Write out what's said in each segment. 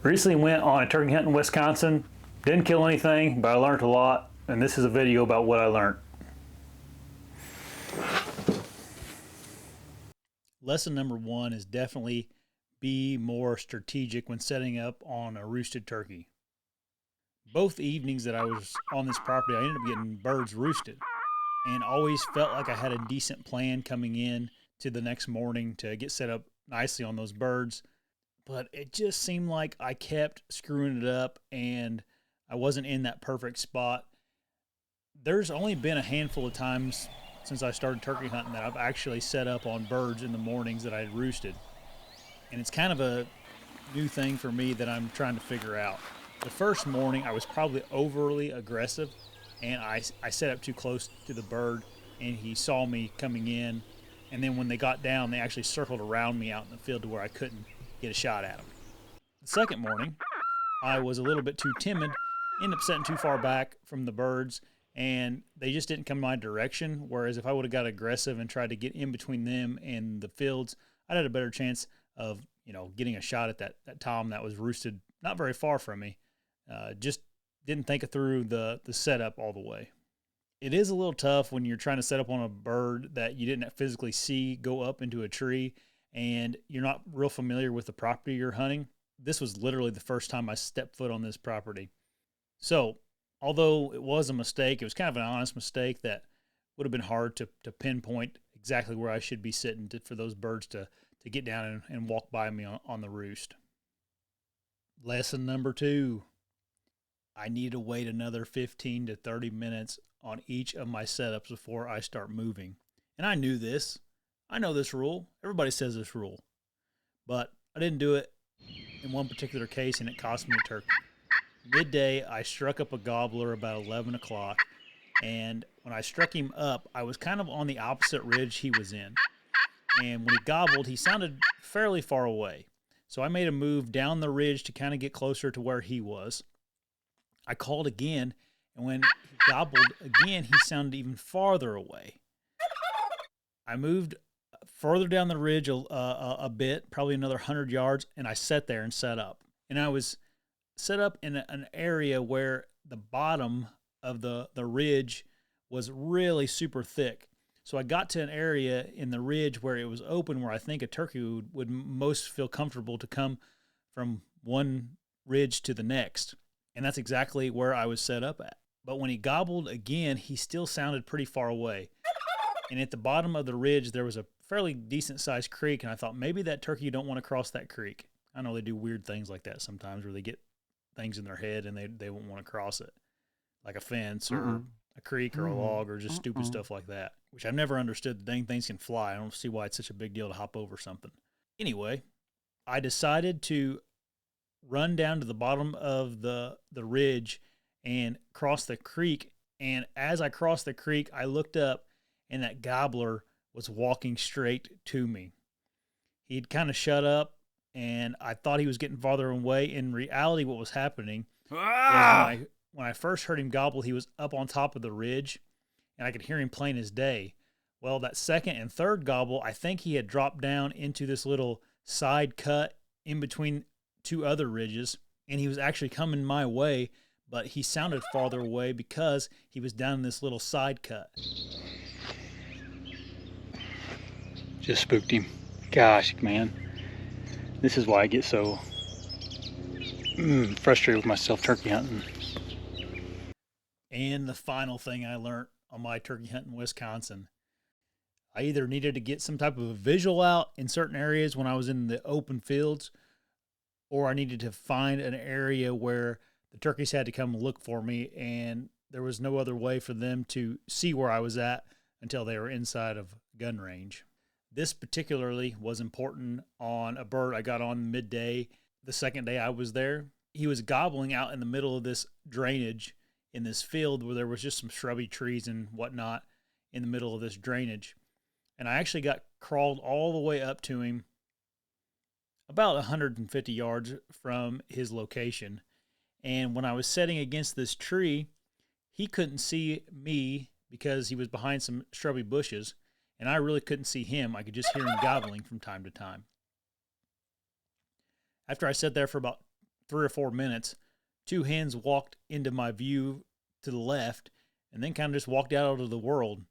Recently went on a turkey hunt in Wisconsin. Didn't kill anything, but I learned a lot, and this is a video about what I learned. Lesson number one is definitely be more strategic when setting up on a roosted turkey. Both evenings that I was on this property, I ended up getting birds roosted, and always felt like I had a decent plan coming in to the next morning to get set up nicely on those birds. But it just seemed like I kept screwing it up and I wasn't in that perfect spot. There's only been a handful of times since I started turkey hunting that I've actually set up on birds in the mornings that I had roosted. And it's kind of a new thing for me that I'm trying to figure out. The first morning I was probably overly aggressive and I set up too close to the bird and he saw me coming in. And then when they got down, they actually circled around me out in the field to where I couldn't get a shot at them. The second morning, I was a little bit too timid, ended up setting too far back from the birds, and they just didn't come my direction. Whereas if I would have got aggressive and tried to get in between them and the fields, I'd had a better chance of, getting a shot at that tom that was roosted not very far from me. Just didn't think it through the setup all the way. It is a little tough when you're trying to set up on a bird that you didn't physically see go up into a tree and you're not real familiar with the property you're hunting. This was literally the first time I stepped foot on this property. So, although it was a mistake, it was kind of an honest mistake that would have been hard to pinpoint exactly where I should be sitting for those birds to get down and walk by me on the roost. Lesson number 2. I need to wait another 15 to 30 minutes on each of my setups before I start moving. And I knew this. I know this rule. Everybody says this rule. But I didn't do it in one particular case, and it cost me a turkey. Midday, I struck up a gobbler about 11 o'clock, and when I struck him up, I was kind of on the opposite ridge he was in. And when he gobbled, he sounded fairly far away. So I made a move down the ridge to kind of get closer to where he was. I called again, and when he gobbled again, he sounded even farther away. I moved further down the ridge a bit, probably another 100 yards, and I sat there and set up. And I was set up in an area where the bottom of the ridge was really super thick. So I got to an area in the ridge where it was open, where I think a turkey would most feel comfortable to come from one ridge to the next. And that's exactly where I was set up at. But when he gobbled again, he still sounded pretty far away. And at the bottom of the ridge, there was a fairly decent-sized creek, and I thought maybe that turkey don't want to cross that creek. I know they do weird things like that sometimes where they get things in their head and they won't want to cross it, like a fence or a creek or a log or just stupid stuff like that, which I've never understood. The dang things can fly. I don't see why it's such a big deal to hop over something. Anyway, I decided to run down to the bottom of the ridge and cross the creek. And as I crossed the creek, I looked up and that gobbler was walking straight to me. He'd kind of shut up and I thought he was getting farther away. In reality, what was happening was when I first heard him gobble, he was up on top of the ridge and I could hear him plain as day. Well, that second and third gobble, I think he had dropped down into this little side cut in between two other ridges, and he was actually coming my way, but he sounded farther away because he was down in this little side cut. Just spooked him. Gosh, man. This is why I get so frustrated with myself turkey hunting. And the final thing I learned on my turkey hunt in Wisconsin, I either needed to get some type of a visual out in certain areas when I was in the open fields, or I needed to find an area where the turkeys had to come look for me, and there was no other way for them to see where I was at until they were inside of gun range. This particularly was important on a bird I got on midday the second day I was there. He was gobbling out in the middle of this drainage in this field where there was just some shrubby trees and whatnot in the middle of this drainage. And I actually crawled all the way up to him about 150 yards from his location. And when I was sitting against this tree, he couldn't see me because he was behind some shrubby bushes, and I really couldn't see him. I could just hear him gobbling from time to time. After I sat there for about 3 or 4 minutes, 2 hens walked into my view to the left and then kind of just walked out into the world.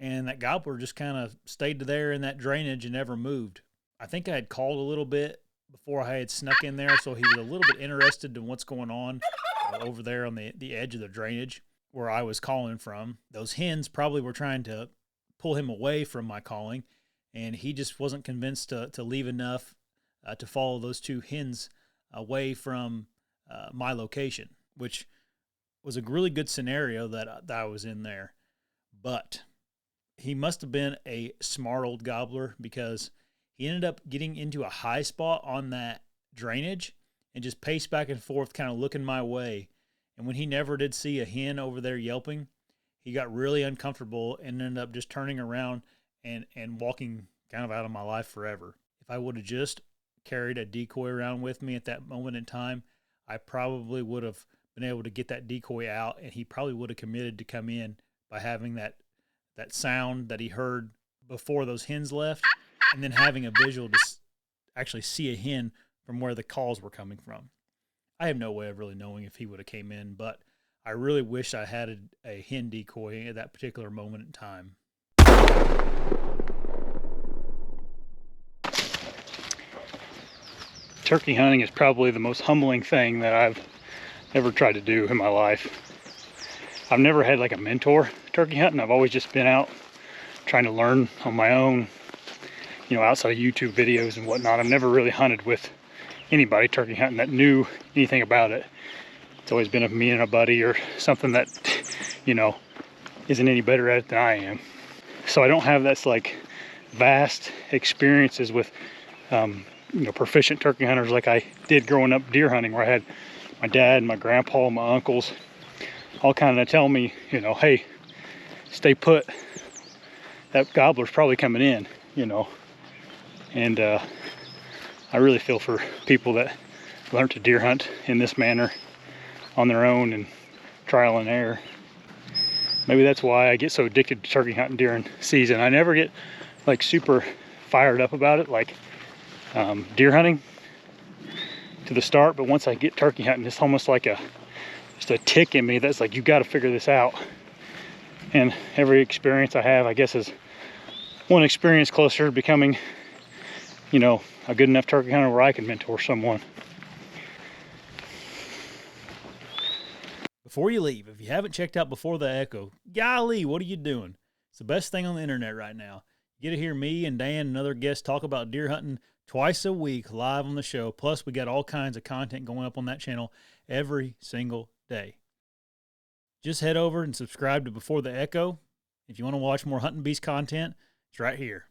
And that gobbler just kind of stayed there in that drainage and never moved. I think I had called a little bit before I had snuck in there, so he was a little bit interested in what's going on over there on the edge of the drainage where I was calling from. Those hens probably were trying to pull him away from my calling, and he just wasn't convinced to leave enough to follow those 2 hens away from my location, which was a really good scenario that I was in there. But he must have been a smart old gobbler, because he ended up getting into a high spot on that drainage and just paced back and forth, kind of looking my way. And when he never did see a hen over there yelping, he got really uncomfortable and ended up just turning around and walking kind of out of my life forever. If I would have just carried a decoy around with me at that moment in time, I probably would have been able to get that decoy out, and he probably would have committed to come in by having that sound that he heard before those hens left, and then having a visual to actually see a hen from where the calls were coming from. I have no way of really knowing if he would have came in, but I really wish I had a hen decoy at that particular moment in time. Turkey hunting is probably the most humbling thing that I've ever tried to do in my life. I've never had like a mentor turkey hunting. I've always just been out trying to learn on my own, outside of YouTube videos and whatnot. I've never really hunted with anybody turkey hunting that knew anything about it. It's always been me and a buddy or something that, isn't any better at it than I am. So I don't have that like vast experiences with, proficient turkey hunters like I did growing up deer hunting, where I had my dad, my grandpa, my uncles all kind of tell me, hey, stay put. That gobbler's probably coming in, And I really feel for people that learn to deer hunt in this manner on their own and trial and error. Maybe that's why I get so addicted to turkey hunting during season. I never get like super fired up about it like deer hunting to the start, but once I get turkey hunting, it's almost like just a tick in me that's like, you got to figure this out. And every experience I have, I guess, is one experience closer to becoming, a good enough turkey hunter where I can mentor someone. Before you leave, if you haven't checked out Before the Echo, golly, what are you doing? It's the best thing on the internet right now. You get to hear me and Dan and other guests talk about deer hunting twice a week live on the show. Plus, we got all kinds of content going up on that channel every single day. Just head over and subscribe to Before the Echo. If you want to watch more Hunting Beast content, it's right here.